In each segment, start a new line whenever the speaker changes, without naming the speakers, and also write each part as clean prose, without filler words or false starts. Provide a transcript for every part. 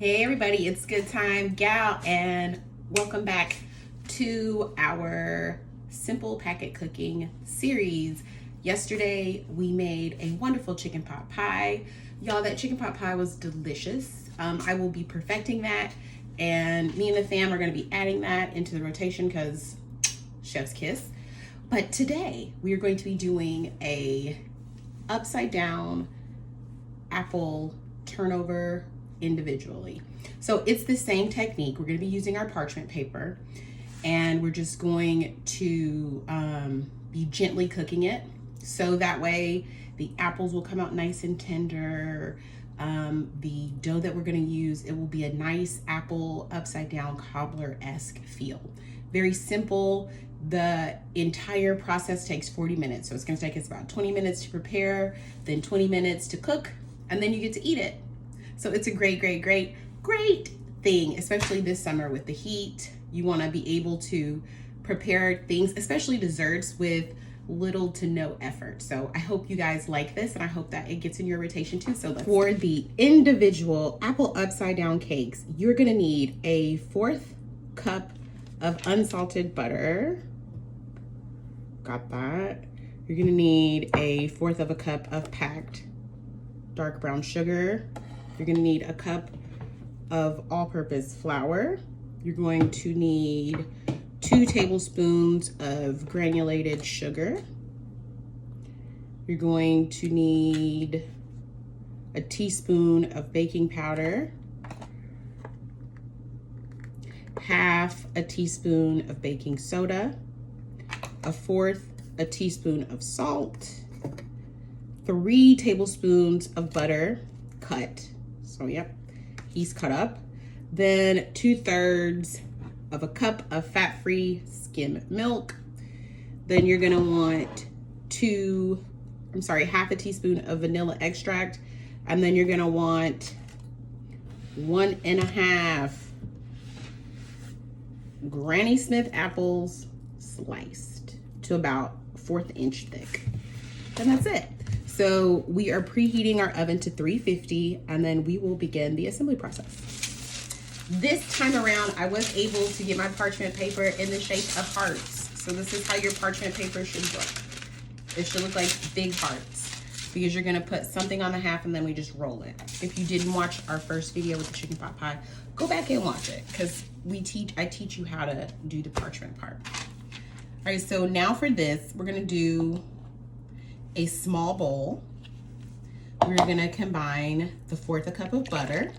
Hey everybody, it's Good Time Gal, and welcome back to our simple packet cooking series. Yesterday we made a wonderful chicken pot pie. Y'all, that chicken pot pie was delicious. I will be perfecting that, and me and the fam are going to be adding that into the rotation because chef's kiss. But today we are going to be doing a upside down apple turnover individually. So it's the same technique. We're going to be using our parchment paper, and we're just going to be gently cooking it so that way the apples will come out nice and tender. The dough that we're going to use, it will be a nice apple upside down cobbler-esque feel. Very simple. The entire process takes 40 minutes. So it's going to take us about 20 minutes to prepare, then 20 minutes to cook, and then you get to eat it. So it's a great thing, especially this summer with the heat. You want to be able to prepare things, especially desserts, with little to no effort. So I hope you guys like this, and I hope that it gets in your rotation too. So for the individual apple upside down cakes, you're gonna need a 1/4 cup of unsalted butter. Got that. You're gonna need a 1/4 cup of packed dark brown sugar. You're gonna need a cup of all-purpose flour. You're going to need 2 tablespoons of granulated sugar. You're going to need a teaspoon of baking powder, 1/2 a teaspoon of baking soda, 1/4 a teaspoon of salt, 3 tablespoons of butter cut. So yep, he's cut up. Then 2/3 of a cup of fat-free skim milk. Then you're gonna want 1/2 a teaspoon of vanilla extract. And then you're gonna want 1.5 Granny Smith apples sliced to about 1/4 inch thick. And that's it. So we are preheating our oven to 350, and then we will begin the assembly process. This time around, I was able to get my parchment paper in the shape of hearts. So this is how your parchment paper should look. It should look like big hearts, because you're gonna put something on the half and then we just roll it. If you didn't watch our first video with the chicken pot pie, go back and watch it, because I teach you how to do the parchment part. All right, so now for this, we're gonna do a small bowl. We're gonna combine the 1/4 cup of butter.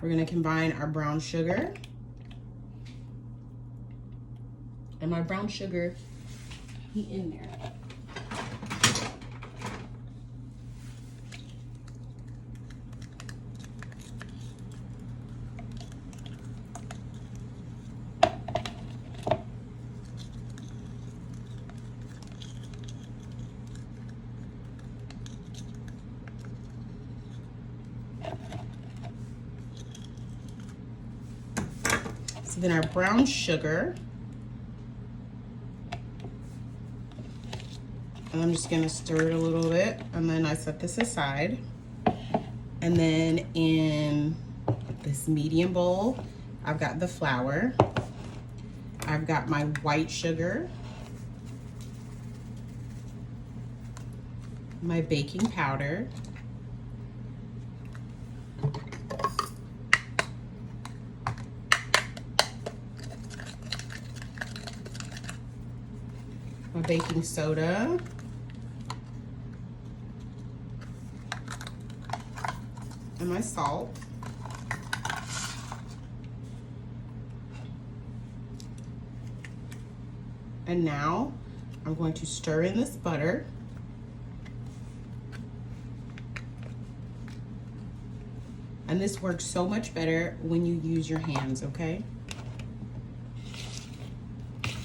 We're gonna combine our brown sugar. And my brown sugar, he in there. So then our brown sugar, and I'm just gonna stir it a little bit, and then I set this aside. And then in this medium bowl, I've got the flour, I've got my white sugar, my baking powder, my baking soda, and my salt. And now I'm going to stir in this butter. And this works so much better when you use your hands, okay?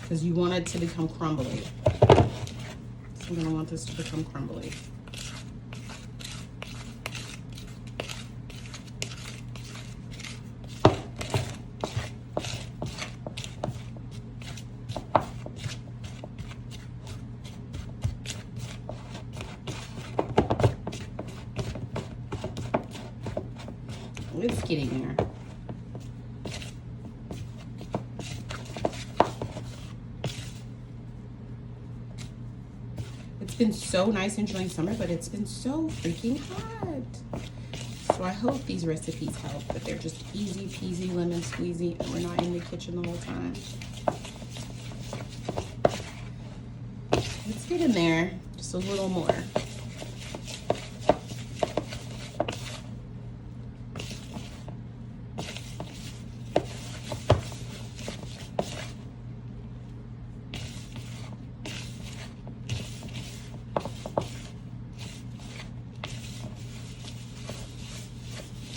Because you want it to become crumbly. So I'm gonna want this to become crumbly. It's getting there. It's been so nice enjoying summer, but it's been so freaking hot. So I hope these recipes help, that they're just easy peasy lemon squeezy and we're not in the kitchen the whole time. Let's get in there just a little more.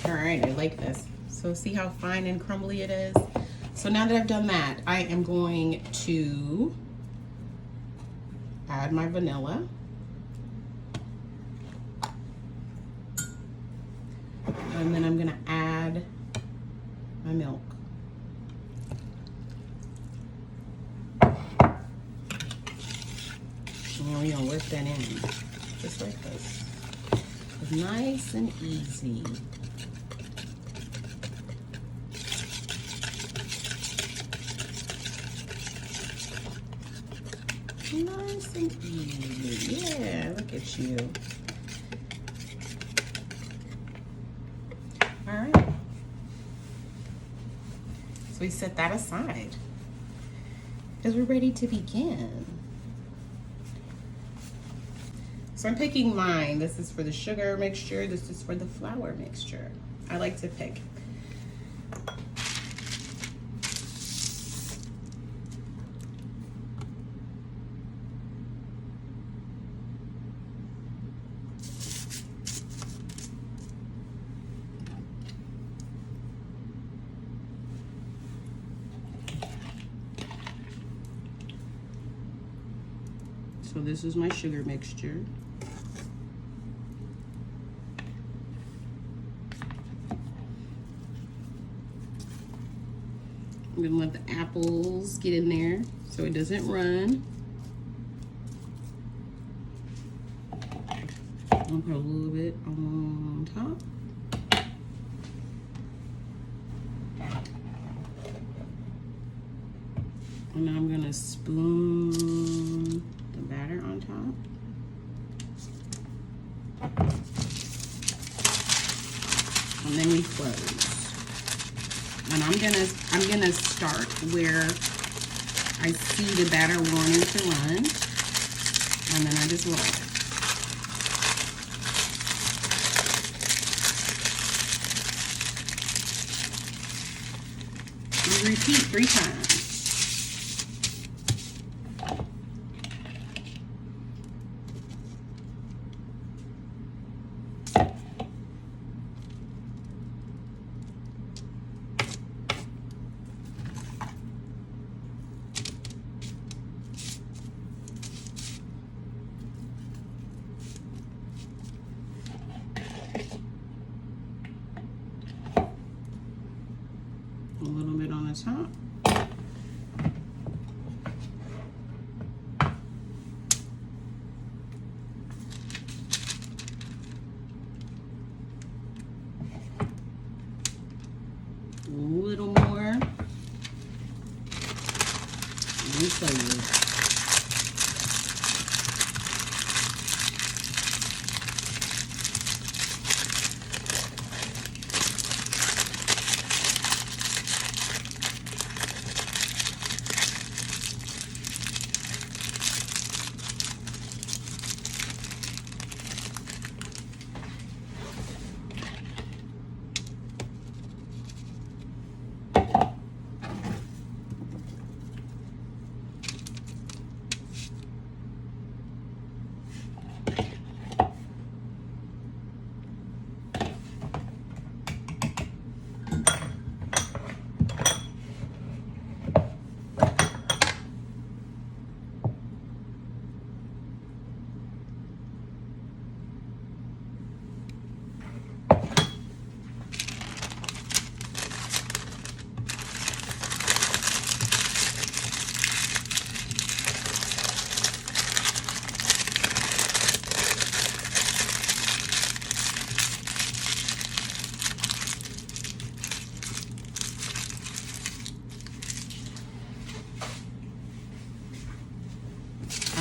All right, I like this. So see how fine and crumbly it is? So now that I've done that, I am going to add my vanilla. And then I'm gonna add my milk. And then we're gonna whip that in, just like this. It's nice and easy. Nice and easy. Yeah, look at you. All right. So we set that aside because we're ready to begin. So I'm picking mine. This is for the sugar mixture. This is for the flour mixture. I like to pick. So this is my sugar mixture. I'm gonna let the apples get in there so it doesn't run. I'll put a little bit on top. And then I'm gonna spoon the batter on top. And then we close. And I'm gonna start where I see the batter wanting to run, and then I just roll it. You repeat 3 times. A little bit on the top. A little more. And close.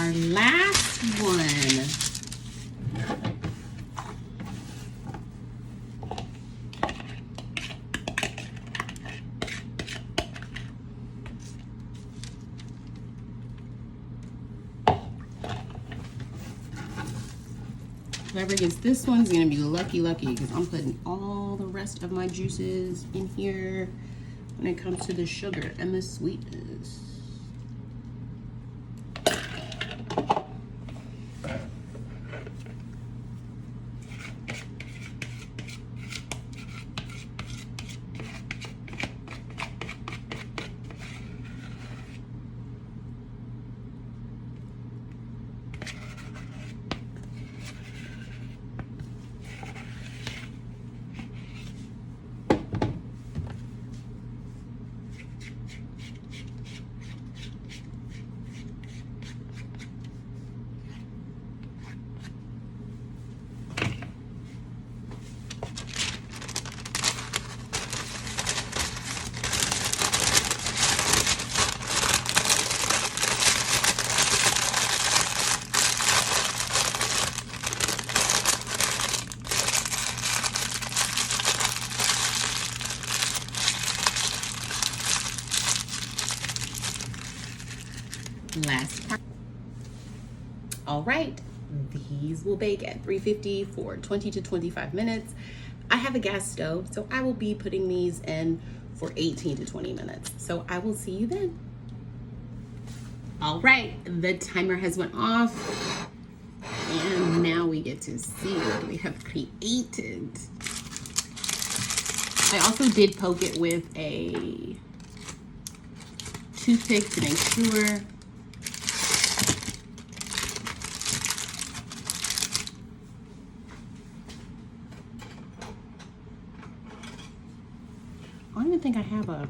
our last one. Whoever gets this one's gonna be lucky because I'm putting all the rest of my juices in here when it comes to the sugar and the sweetness. Last part. All right, these will bake at 350 for 20 to 25 minutes. I have a gas stove, so I will be putting these in for 18 to 20 minutes. So I will see you then. All right, the timer has went off, and now we get to see what we have created. I also did poke it with a toothpick to make sure. I don't even think I have a,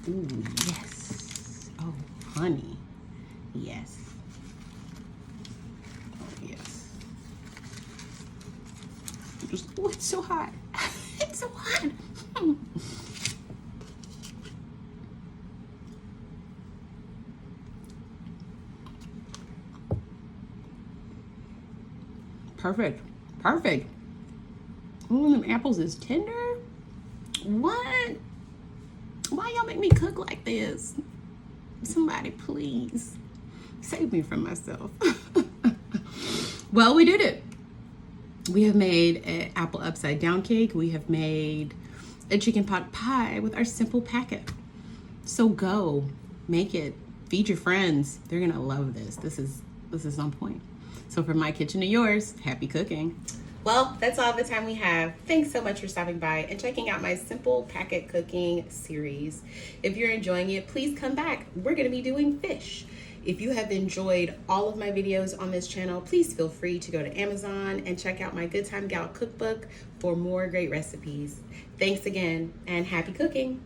ooh, yes. Oh, honey, yes. Oh, yes. Just, oh, it's so hot. It's so hot. Perfect, perfect. Oh, them apples is tender. What? Why y'all make me cook like this? Somebody please save me from myself. Well, we did it. We have made an apple upside down cake. We have made a chicken pot pie with our simple packet. So go make it, feed your friends. They're gonna love this. This is on point. So from my kitchen to yours, happy cooking. Well, that's all the time we have. Thanks so much for stopping by and checking out my simple packet cooking series. If you're enjoying it, please come back. We're gonna be doing fish. If you have enjoyed all of my videos on this channel, please feel free to go to Amazon and check out my Good Time Gal cookbook for more great recipes. Thanks again and happy cooking.